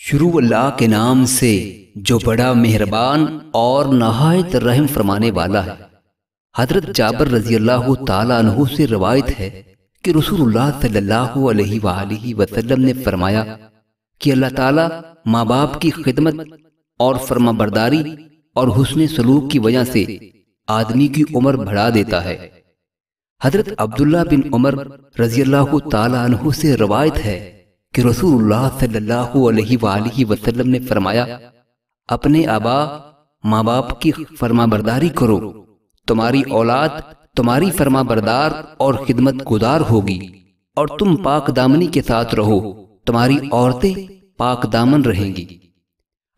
شروع اللہ کے نام سے جو بڑا مہربان اور نہایت رحم فرمانے والا ہے۔ حضرت جابر رضی اللہ تعالیٰ عنہ سے روایت ہے کہ رسول اللہ صلی اللہ علیہ وآلہ وسلم نے فرمایا کہ اللہ تعالیٰ ماں باپ کی خدمت اور فرما برداری اور حسن سلوک کی وجہ سے آدمی کی عمر بڑھا دیتا ہے۔ حضرت عبداللہ بن عمر رضی اللہ تعالیٰ عنہ سے روایت ہے کہ رسول اللہ صلی اللہ علیہ وآلہ وسلم نے فرمایا، اپنے آبا ماں باپ کی فرما برداری کرو، تمہاری اولاد تمہاری فرما بردار اور خدمت گزار ہوگی، اور تم پاک دامنی کے ساتھ رہو، تمہاری عورتیں پاک دامن رہیں گی۔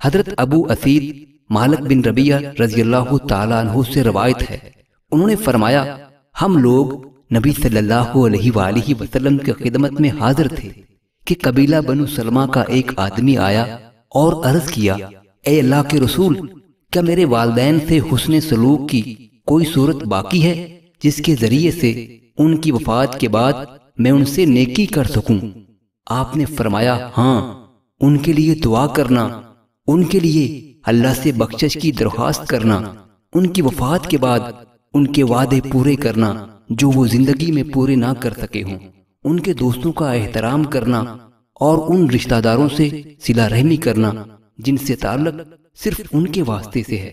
حضرت ابو اسید مالک بن ربیعہ رضی اللہ تعالیٰ عنہ سے روایت ہے، انہوں نے فرمایا، ہم لوگ نبی صلی اللہ علیہ وآلہ وسلم کی خدمت میں حاضر تھے کہ قبیلہ بنو سلمہ کا ایک آدمی آیا اور عرض کیا، اے اللہ کے رسول، کیا میرے والدین سے حسن سلوک کی کوئی صورت باقی ہے جس کے ذریعے سے ان کی وفات کے بعد میں ان سے نیکی کر سکوں؟ آپ نے فرمایا، ہاں، ان کے لیے دعا کرنا، ان کے لیے اللہ سے بخشش کی درخواست کرنا، ان کی وفات کے بعد ان کے وعدے پورے کرنا جو وہ زندگی میں پورے نہ کر سکے ہوں، ان کے دوستوں کا احترام کرنا اور ان رشتہ داروں سے صلہ رحمی کرنا جن سے تعلق صرف ان کے واسطے سے ہے۔